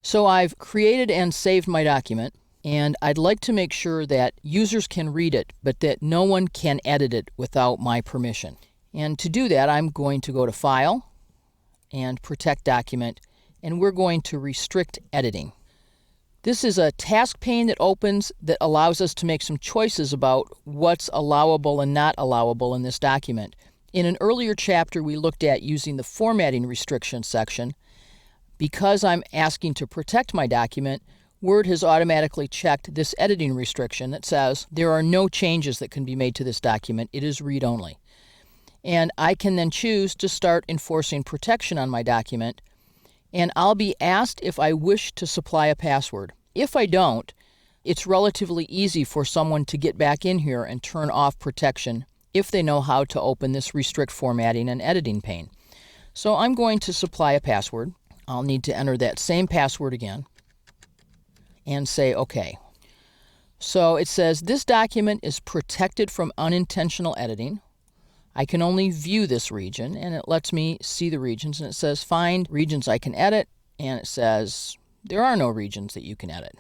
So I've created and saved my document, and I'd like to make sure that users can read it, but that no one can edit it without my permission. And to do that, I'm going to go to File and Protect Document, and we're going to restrict editing. This is a task pane that opens that allows us to make some choices about what's allowable and not allowable in this document. In an earlier chapter, we looked at using the formatting restriction section. Because I'm asking to protect my document, Word has automatically checked this editing restriction that says there are no changes that can be made to this document. It is read-only. And I can then choose to start enforcing protection on my document, and I'll be asked if I wish to supply a password. If I don't, it's relatively easy for someone to get back in here and turn off protection if they know how to open this restrict formatting and editing pane. So I'm going to supply a password. I'll need to enter that same password again and say OK. So it says this document is protected from unintentional editing. I can only view this region, and it lets me see the regions, and it says find regions I can edit, and it says there are no regions that you can edit.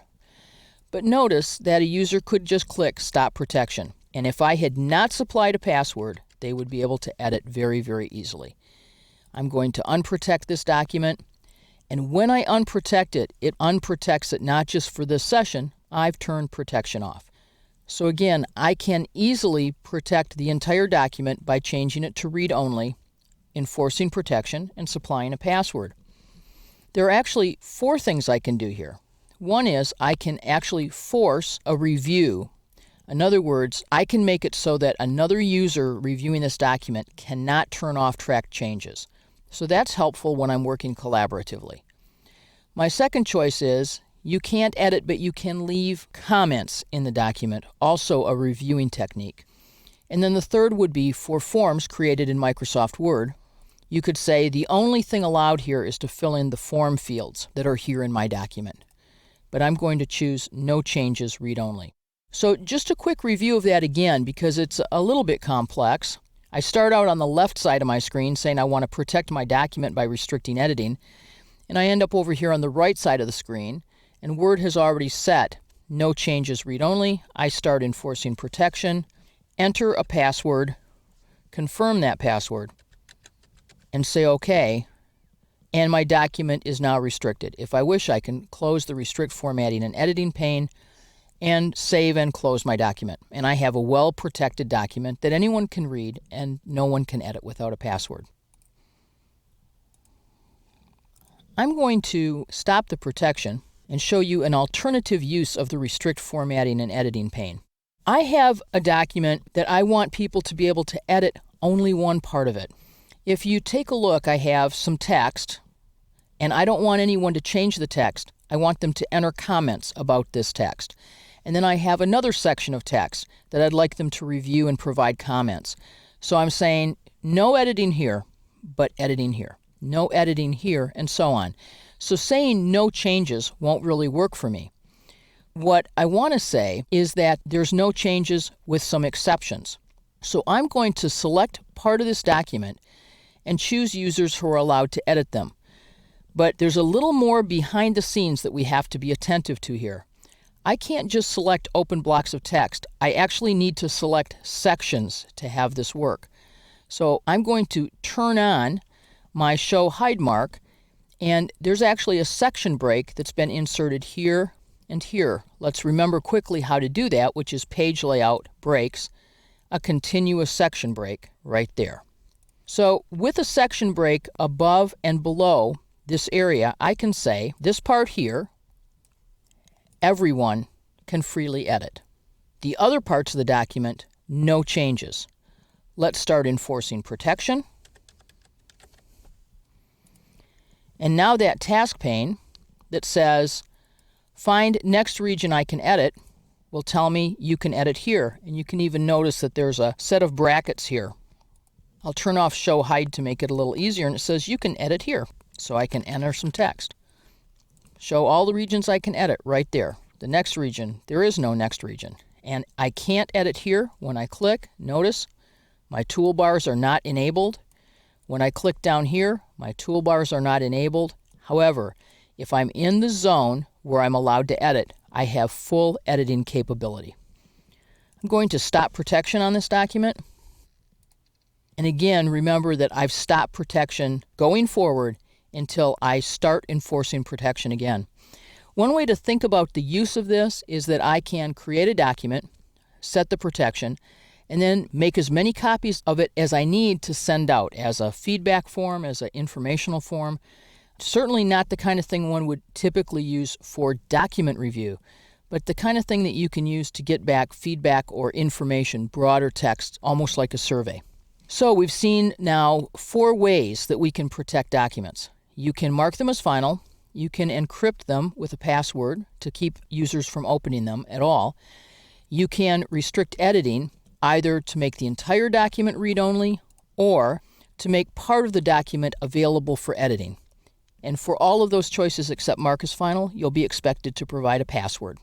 But notice that a user could just click Stop Protection, and if I had not supplied a password, they would be able to edit very, very easily. I'm going to unprotect this document, and when I unprotect it, it unprotects it not just for this session. I've turned protection off. So again, I can easily protect the entire document by changing it to read-only, enforcing protection, and supplying a password. There are actually 4 things I can do here. One is I can actually force a review. In other words, I can make it so that another user reviewing this document cannot turn off track changes. So that's helpful when I'm working collaboratively. My second choice is you can't edit, but you can leave comments in the document, also a reviewing technique. And then the third would be for forms created in Microsoft Word. You could say the only thing allowed here is to fill in the form fields that are here in my document. But I'm going to choose no changes, read only. So just a quick review of that again, because it's a little bit complex. I start out on the left side of my screen saying I want to protect my document by restricting editing, and I end up over here on the right side of the screen, and Word has already set no changes, read only. I start enforcing protection, enter a password, confirm that password, and say OK, and my document is now restricted. If I wish, I can close the Restrict Formatting and Editing pane and save and close my document. And I have a well-protected document that anyone can read and no one can edit without a password. I'm going to stop the protection and show you an alternative use of the Restrict Formatting and Editing pane. I have a document that I want people to be able to edit only one part of it. If you take a look, I have some text, and I don't want anyone to change the text. I want them to enter comments about this text. And then I have another section of text that I'd like them to review and provide comments. So I'm saying no editing here, but editing here. No editing here, and so on. So saying no changes won't really work for me. What I want to say is that there's no changes with some exceptions. So I'm going to select part of this document and choose users who are allowed to edit them. But there's a little more behind the scenes that we have to be attentive to here. I can't just select open blocks of text. I actually need to select sections to have this work. So I'm going to turn on my Show Hide mark, and there's actually a section break that's been inserted here and here. Let's remember quickly how to do that, which is Page Layout, Breaks, a continuous section break right there. So with a section break above and below this area, I can say this part here, everyone can freely edit. The other parts of the document, no changes. Let's start enforcing protection. And now that task pane that says find next region I can edit will tell me you can edit here. And you can even notice that there's a set of brackets here. I'll turn off Show Hide to make it a little easier, and it says you can edit here. So I can enter some text. Show all the regions I can edit right there. The next region, there is no next region. And I can't edit here. When I click, notice my toolbars are not enabled. When I click down here, my toolbars are not enabled. However, if I'm in the zone where I'm allowed to edit, I have full editing capability. I'm going to stop protection on this document. And again, remember that I've stopped protection going forward until I start enforcing protection again. One way to think about the use of this is that I can create a document, set the protection, and then make as many copies of it as I need to send out as a feedback form, as an informational form. Certainly not the kind of thing one would typically use for document review, but the kind of thing that you can use to get back feedback or information, broader text, almost like a survey. So we've seen now 4 ways that we can protect documents. You can mark them as final. You can encrypt them with a password to keep users from opening them at all. You can restrict editing, either to make the entire document read-only or to make part of the document available for editing. And for all of those choices except mark as final, you'll be expected to provide a password.